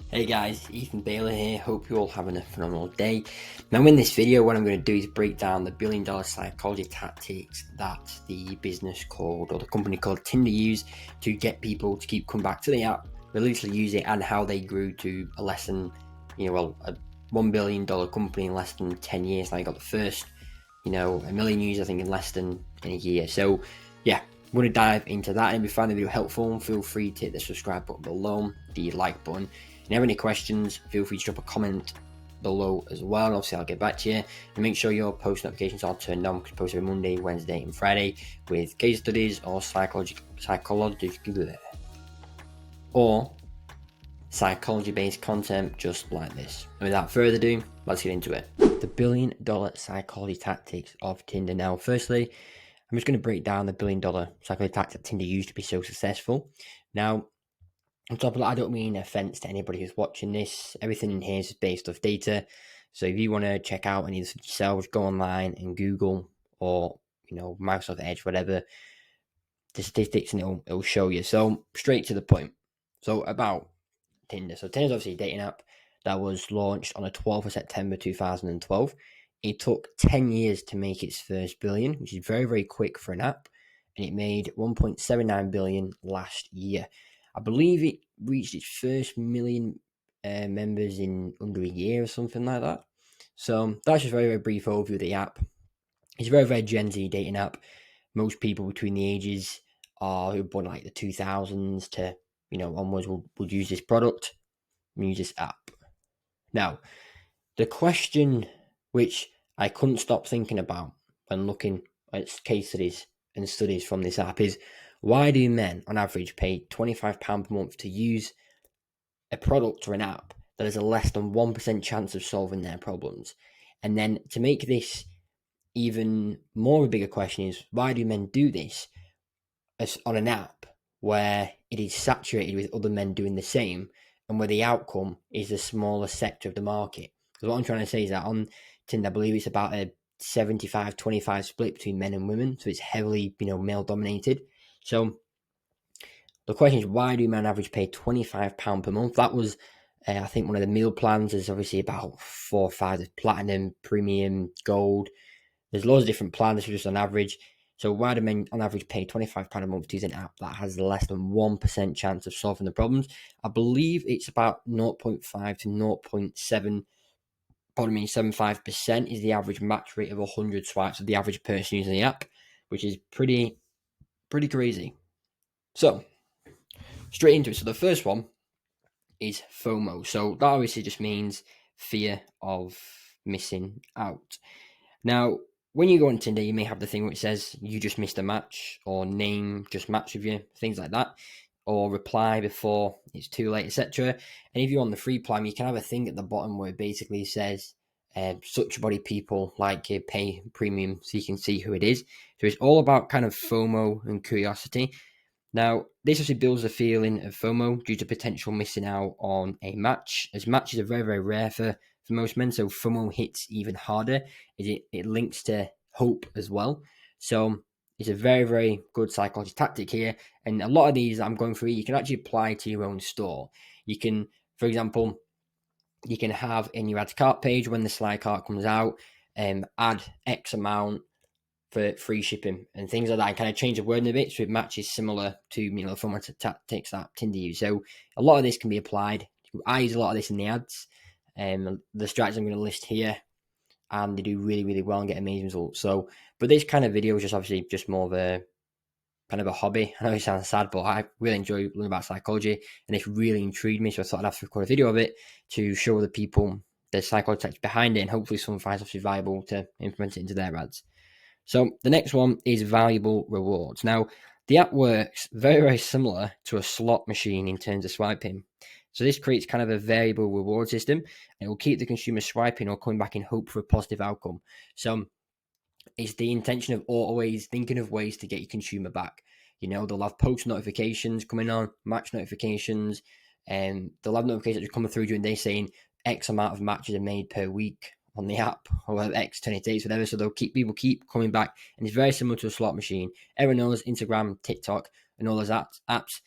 Hey guys, Ethan Baylor here. Hope you're all having a phenomenal day. Now, in this video, what I'm going to do is break down the billion-dollar psychology tactics that the business called, or the company called Tinder use to get people to keep coming back to the app, religiously use it, and how they grew to a less than, a $1 billion company in less than 10 years. Now, you got the first, a million users, I think, in less than in a year. So, yeah, I'm going to dive into that. And if you find the video helpful, feel free to hit the subscribe button below, the like button. If you have any questions, feel free to drop a comment below as well. Obviously, I'll get back to you. And make sure your post notifications are turned on because I post every Monday, Wednesday, and Friday with case studies or psychology-based content just like this. And without further ado, let's get into it. The billion-dollar psychology tactics of Tinder. Now, firstly, I'm just going to break down the billion-dollar psychology tactics that Tinder used to be so successful. Now, on top of that, I don't mean offense to anybody who's watching this. Everything in here is based off data. So if you want to check out any of this yourselves, go online and Google or Microsoft Edge, whatever, the statistics, and it'll show you. So straight to the point. So about Tinder. So Tinder's obviously a dating app that was launched on the 12th of September 2012. It took 10 years to make its first billion, which is very, very quick for an app. And it made 1.79 billion last year. I believe it reached its first million members in under a year or something like that. So that's just a very, very brief overview of the app. It's a very, very Gen Z dating app. Most people between the ages who were born like the 2000s to onwards would use this product, use this app. Now, the question which I couldn't stop thinking about when looking at case studies and studies from this app is, why do men on average pay £25 per month to use a product or an app that has a less than 1% chance of solving their problems? And then to make this even more of a bigger question is, why do men do this as on an app where it is saturated with other men doing the same and where the outcome is the smaller sector of the market? Because what I'm trying to say is that on Tinder, I believe it's about a 75-25 split between men and women. So it's heavily, male dominated. So the question is, why do men average pay £25 per month? That was, I think, one of the meal plans. There's obviously about 4 or 5. There's platinum, premium, gold. There's loads of different plans just on average. So why do men on average pay £25 a month to use an app that has less than 1% chance of solving the problems? I believe it's about 0.5 to 0.75% is the average match rate of 100 swipes of the average person using the app, which is pretty crazy. So straight into it. So the first one is FOMO. So that obviously just means fear of missing out. Now, when you go on Tinder, you may have the thing which says you just missed a match, or name just matched with you, things like that, or reply before it's too late, etc. And if you're on the free plan, you can have a thing at the bottom where it basically says such body people like you pay premium so you can see who it is. So it's all about kind of FOMO and curiosity. Now, this actually builds a feeling of FOMO due to potential missing out on a match, as matches are very, very rare for most men. So FOMO hits even harder, as it links to hope as well. So it's a very, very good psychology tactic here. And a lot of these I'm going through, you can actually apply to your own store. You can, for example, you can have in your add to cart page when the slide cart comes out, add X amount for free shipping and things like that, and kind of change the wording a bit so it matches similar to the format tactics that Tinder use. So a lot of this can be applied. I use a lot of this in the ads. The strategies I'm going to list here, and they do really, really well and get amazing results. So, but this kind of video is just obviously just more of a kind of a hobby. I know it sounds sad, but I really enjoy learning about psychology, and it's really intrigued me. So I thought I'd have to record a video of it to show the people the psychology tactics behind it, and hopefully someone finds it valuable to implement it into their ads. So the next one is valuable rewards. Now, the app works very, very similar to a slot machine in terms of swiping. So this creates kind of a variable reward system, and it will keep the consumer swiping or coming back in hope for a positive outcome. So it's the intention of always thinking of ways to get your consumer back. They'll have post notifications coming on, match notifications, and they'll have notifications that are coming through during the day saying X amount of matches are made per week on the app, or X 20 days, whatever. So they'll keep coming back, and it's very similar to a slot machine. Everyone knows Instagram, TikTok, and all those apps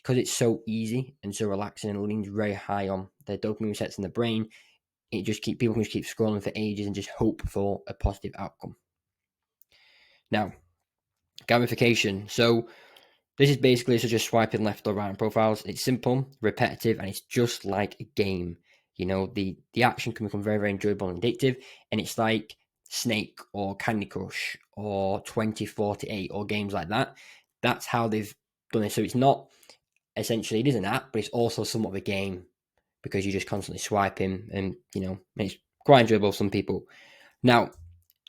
because it's so easy and so relaxing and leans very high on the dopamine receptors in the brain. People can just keep scrolling for ages and just hope for a positive outcome. Now, gamification. So this is basically just swiping left or right on profiles. It's simple, repetitive, and it's just like a game. The action can become very, very enjoyable and addictive, and it's like Snake or Candy Crush or 2048 or games like that. That's how they've done it. So it's not essentially, it is an app, but it's also somewhat of a game because you're just constantly swiping, and it's quite enjoyable for some people. Now,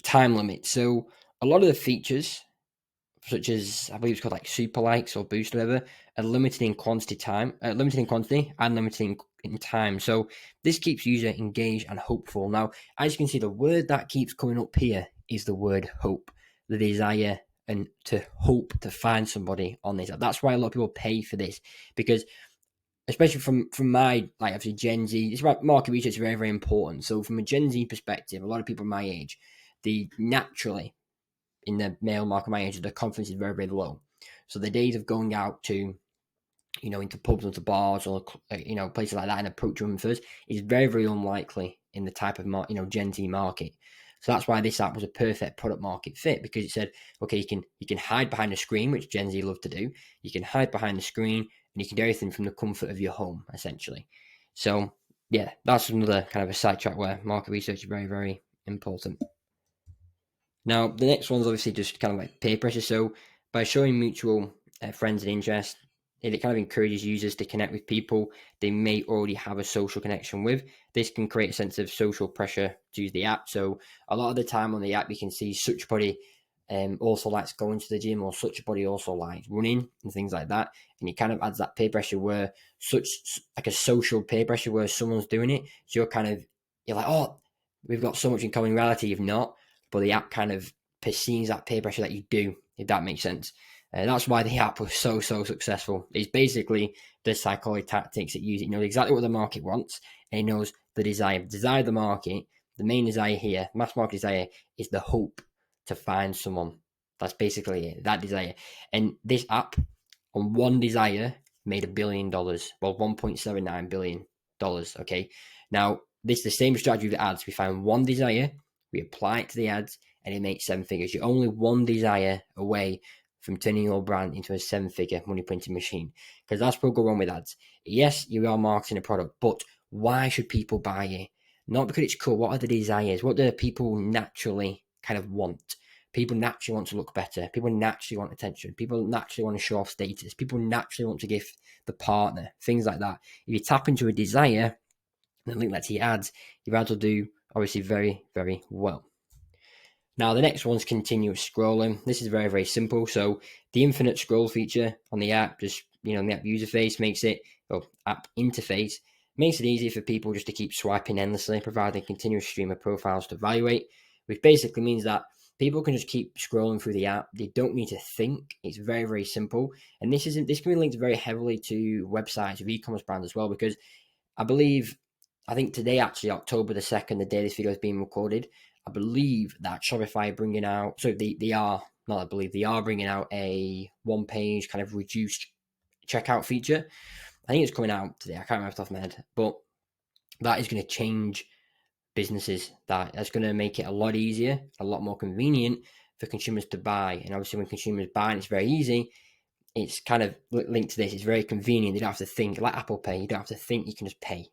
time limit. So a lot of the features, such as I believe it's called like super likes or boost or whatever, are limited in quantity and limited in time. So this keeps user engaged and hopeful. Now, as you can see, the word that keeps coming up here is the word hope, the desire and to hope to find somebody on this. That's why a lot of people pay for this, because especially from my, like, obviously Gen Z, it's about market research is very, very important. So from a Gen Z perspective, a lot of people my age, they naturally in the male market my age, the confidence is very, very low. So the days of going out to, into pubs or to bars or, places like that and approach women first is very, very unlikely in the type of, Gen Z market. So that's why this app was a perfect product market fit, because it said, okay, you can hide behind a screen, which Gen Z love to do. You can hide behind the screen and you can do everything from the comfort of your home, essentially. So yeah, that's another kind of a sidetrack where market research is very, very important. Now, the next one's obviously just kind of like peer pressure. So by showing mutual friends and interest, it kind of encourages users to connect with people they may already have a social connection with. This can create a sense of social pressure to use the app. So a lot of the time on the app, you can see such body also likes going to the gym, or such a body also likes running and things like that. And it kind of adds that peer pressure where such like a social peer pressure where someone's doing it. So you're like, oh, we've got so much in common. In reality, you've not, but the app kind of perceives that peer pressure that you do, if that makes sense. And that's why the app was so successful. It's basically the psychology tactics it uses. It knows exactly what the market wants, and it knows the desire of the market. The main desire here, mass market desire, is the hope to find someone. That's basically it, that desire. And this app, on one desire, made $1 billion. Well, $1.79 billion. Okay. Now, this is the same strategy with ads. We find one desire, we apply it to the ads, and it makes 7 figures. You're only one desire away from turning your brand into a 7-figure money printing machine. Because that's what will go wrong with ads. Yes, you are marketing a product, but why should people buy it? Not because it's cool. What are the desires? What do people naturally kind of want? People naturally want to look better. People naturally want attention. People naturally want to show off status. People naturally want to gift the partner. Things like that. If you tap into a desire and link that to your ads, your ads will do obviously very, very well. Now, the next one's continuous scrolling. This is very, very simple. So the infinite scroll feature on the app, just, on the app user face app interface, makes it easy for people just to keep swiping endlessly, providing a continuous stream of profiles to evaluate, which basically means that people can just keep scrolling through the app. They don't need to think. It's very, very simple. And this can be linked very heavily to websites of e-commerce brands as well, because I think today, actually, October the 2nd, the day this video is being recorded, I believe that Shopify are bringing out, they are bringing out a one-page kind of reduced checkout feature. I think it's coming out today. I can't remember off the top of my head, but that is going to change businesses. That's going to make it a lot easier, a lot more convenient for consumers to buy. And obviously, when consumers buy, and it's very easy, it's kind of linked to this. It's very convenient. You don't have to think, like Apple Pay. You don't have to think. You can just pay.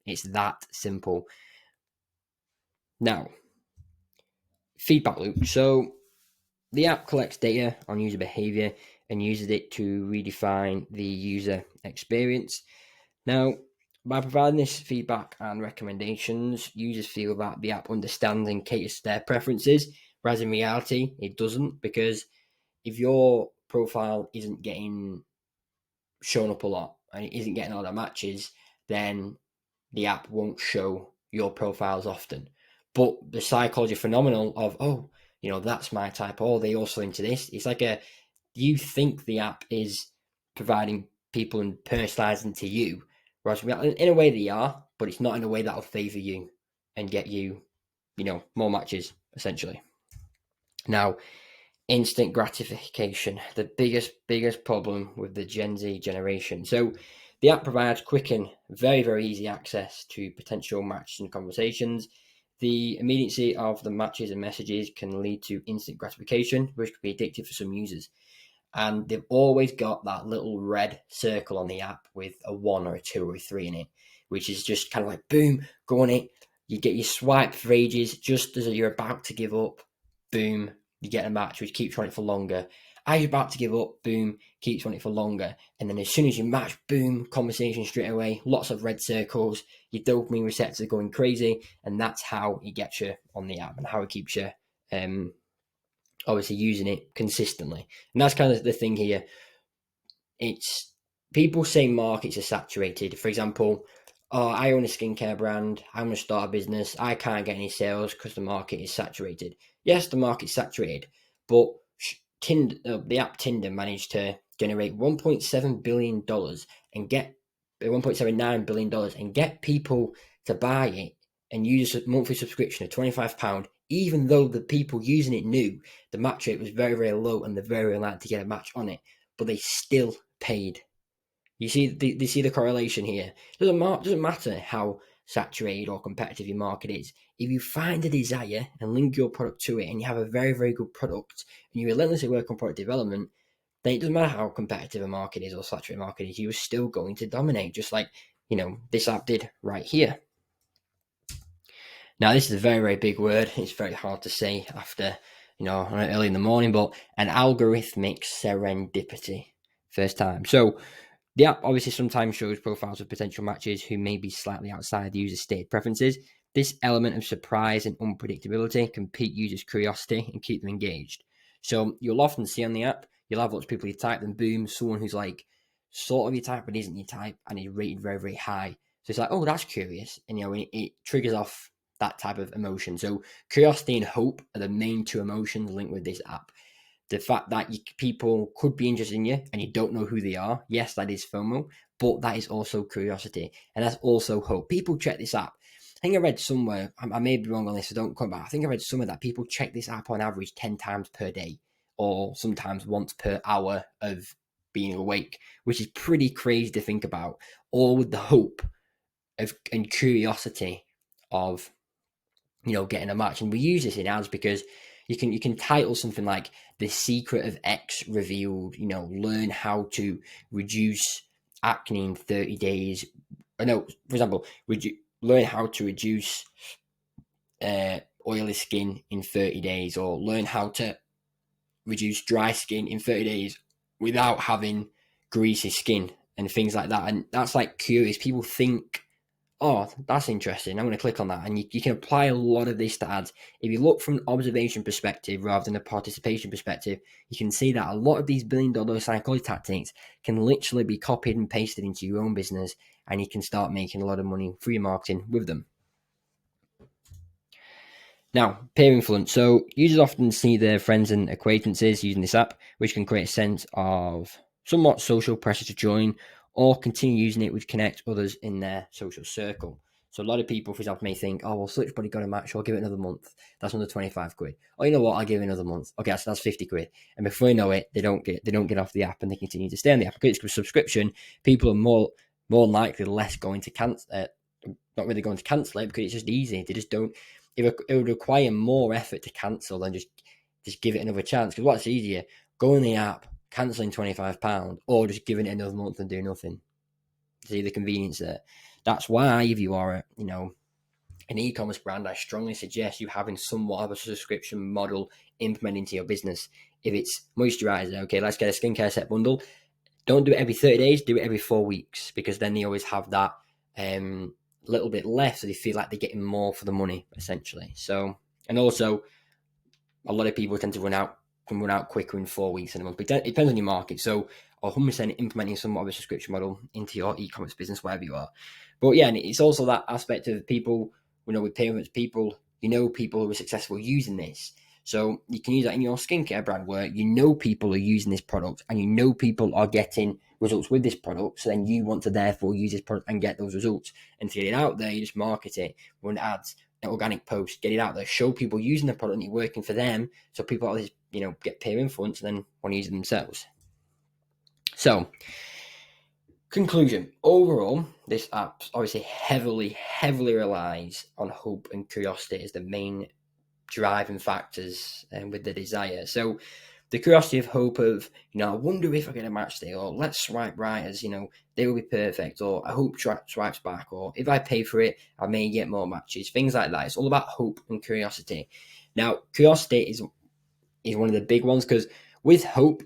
It's that simple. Now, feedback loop. So the app collects data on user behavior and uses it to redefine the user experience. Now, by providing this feedback and recommendations, users feel that the app understands and caters to their preferences, whereas in reality, it doesn't, because if your profile isn't getting shown up a lot and it isn't getting all the matches, then the app won't show your profiles often. But the psychology phenomenon of, that's my type, they also into this. It's like you think the app is providing people and personalizing to you, whereas in a way they are, but it's not in a way that'll favor you and get you, more matches, essentially. Now, instant gratification, the biggest problem with the Gen Z generation. So the app provides quick and very easy access to potential matches and conversations. The immediacy of the matches and messages can lead to instant gratification, which can be addictive for some users. And they've always got that little red circle on the app with a 1 or a 2 or a 3 in it, which is just kind of like, boom, go on it. You get your swipe for ages, just as you're about to give up, boom, you get a match which keeps running for longer. As you're about to give up, boom, keeps running for longer. And then as soon as you match, boom, conversation straight away, lots of red circles, your dopamine receptors are going crazy, and that's how it gets you on the app and how it keeps you obviously using it consistently. And that's kind of the thing here. It's people say markets are saturated. For example, oh, I own a skincare brand, I'm going to start a business, I can't get any sales because the market is saturated. Yes, the market's saturated, but Tinder, the app Tinder managed to generate $1.7 billion and get $1.79 billion and get people to buy it and use a monthly subscription of £25, even though the people using it knew the match rate was very low and they're very likely to get a match on it, but they still paid. You see, they see the correlation here. Doesn't matter how saturated or competitive your market is. If you find a desire and link your product to it, and you have a very good product, and you relentlessly work on product development, then it doesn't matter how competitive a market is or saturated market is. You're still going to dominate, just like this app did right here. Now, this is a very big word. It's very hard to say after early in the morning, but an algorithmic serendipity. First time. So the app obviously sometimes shows profiles of potential matches who may be slightly outside the user's stated preferences. This element of surprise and unpredictability can pique users' curiosity and keep them engaged. So you'll often see on the app, you'll have lots of people you type, then boom, someone who's like sort of your type but isn't your type, and is rated very high. So it's like, oh, that's curious, and it triggers off that type of emotion. So curiosity and hope are the main two emotions linked with this app. The fact that people could be interested in you and you don't know who they are, yes, that is FOMO, but that is also curiosity, and that's also hope. People check this app. I think I read somewhere, I may be wrong on this, so don't come back. I think I read somewhere that people check this app on average 10 times per day, or sometimes once per hour of being awake, which is pretty crazy to think about, all with the hope and curiosity of getting a match. And we use this in ads because you can title something like "The Secret of X Revealed." Learn how to reduce acne in 30 days. For example, learn how to reduce oily skin in 30 days, or learn how to reduce dry skin in 30 days without having greasy skin and things like that. And that's like curious. People think, oh, that's interesting, I'm going to click on that. And you can apply a lot of this to ads. If you look from an observation perspective rather than a participation perspective, you can see that a lot of these billion-dollar psychology tactics can literally be copied and pasted into your own business, and you can start making a lot of money through your marketing with them. Now, peer influence. So users often see their friends and acquaintances using this app, which can create a sense of somewhat social pressure to join or continue using it, which connect others in their social circle. So a lot of people, for example, may think, oh, well, Switchbody got a match, I'll give it another month. That's under 25 quid. Oh, you know what? I'll give it another month. Okay, so that's 50 quid. And before you know it, they don't get off the app and they continue to stay on the app. Because it's a subscription, people are more likely less going to cancel, not really going to cancel it because it's just easy. They just don't. It would require more effort to cancel than just give it another chance. Because what's easier, go in the app, cancelling £25, or just giving it another month and do nothing. See the convenience there. That's why if you are an e-commerce brand, I strongly suggest you having somewhat of a subscription model implemented into your business. If it's moisturizer, okay, let's get a skincare set bundle. Don't do it every 30 days, do it every 4 weeks, because then they always have that little bit left, so they feel like they're getting more for the money, essentially. So, and also, a lot of people tend to run out quicker in 4 weeks in a month. But it depends on your market. So, 100% implementing somewhat of a subscription model into your e-commerce business, wherever you are. But yeah, and it's also that aspect of people, with payments, people who are successful using this. So you can use that in your skincare brand where people are using this product and people are getting results with this product. So then you want to therefore use this product and get those results. And to get it out there, you just market it, run ads, organic posts, get it out there, show people using the product and it's working for them. So people have this get peer influence and then want to use it themselves. So, conclusion. Overall, this app obviously heavily relies on hope and curiosity as the main driving factors with the desire. So the curiosity of hope of, I wonder if I get a match today, or let's swipe right as, they will be perfect, or I hope swipes back, or if I pay for it, I may get more matches, things like that. It's all about hope and curiosity. Now, curiosity is one of the big ones, because with hope,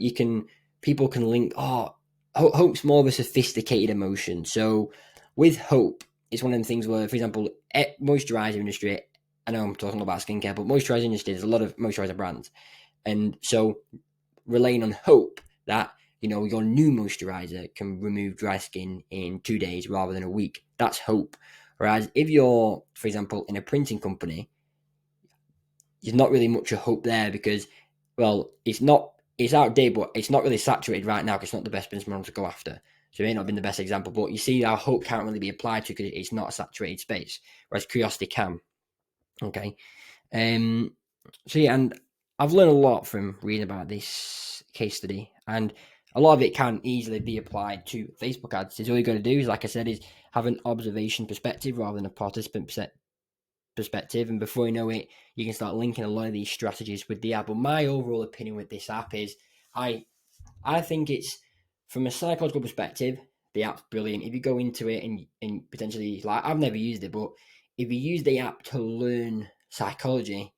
people can link, hope's more of a sophisticated emotion. So with hope, it's one of the things where, for example, moisturizer industry, I know I'm talking about skincare, but moisturizer industry, there's a lot of moisturizer brands. And so relying on hope that, your new moisturizer can remove dry skin in 2 days rather than a week. That's hope. Whereas if you're, for example, in a printing company, there's not really much of hope there because, well, it's outdated, but it's not really saturated right now because it's not the best business model to go after. So it may not have been the best example, but you see how hope can't really be applied to because it's not a saturated space, whereas curiosity can. Okay. So yeah, and I've learned a lot from reading about this case study, and a lot of it can easily be applied to Facebook ads. All you got to do is, like I said, is have an observation perspective rather than a participant perspective, and before you know it, you can start linking a lot of these strategies with the app. But my overall opinion with this app is, I think it's, from a psychological perspective, the app's brilliant. If you go into it and potentially, like, I've never used it, but if you use the app to learn psychology,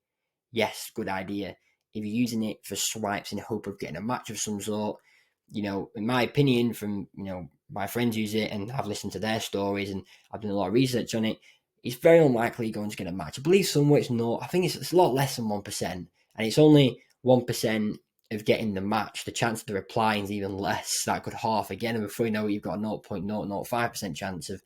yes, good idea. If you're using it for swipes in hope of getting a match of some sort, in my opinion, from, my friends use it and I've listened to their stories and I've done a lot of research on it, it's very unlikely you're going to get a match. I believe somewhere it's not. I think it's a lot less than 1%. And it's only 1% of getting the match. The chance of the reply is even less. That could half again. And before you know it, you've got a 0.005% chance of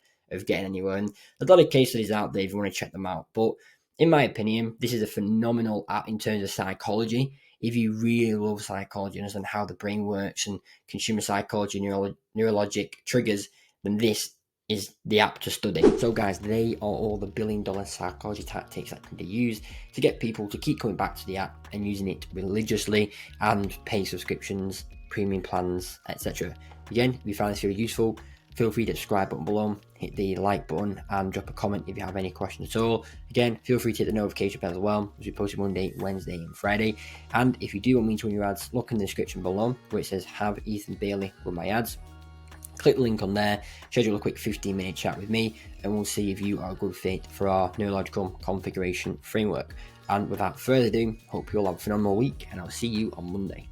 getting anywhere. And a lot of case studies out there if you want to check them out. But in my opinion, this is a phenomenal app in terms of psychology. If you really love psychology and understand how the brain works and consumer psychology, neurologic triggers, then this is the app to study. So guys, they are all the billion-dollar psychology tactics that can be used to get people to keep coming back to the app and using it religiously and pay subscriptions, premium plans, etc. Again, if you found this video useful, feel free to subscribe button below, hit the like button and drop a comment if you have any questions at all. Again, feel free to hit the notification bell as well, as we post Monday, Wednesday and Friday. And if you do want me to run your ads, look in the description below where it says have Ethan Bailey run my ads. Click the link on there, schedule a quick 15-minute chat with me, and we'll see if you are a good fit for our neurological configuration framework. And without further ado, hope you all have a phenomenal week, and I'll see you on Monday.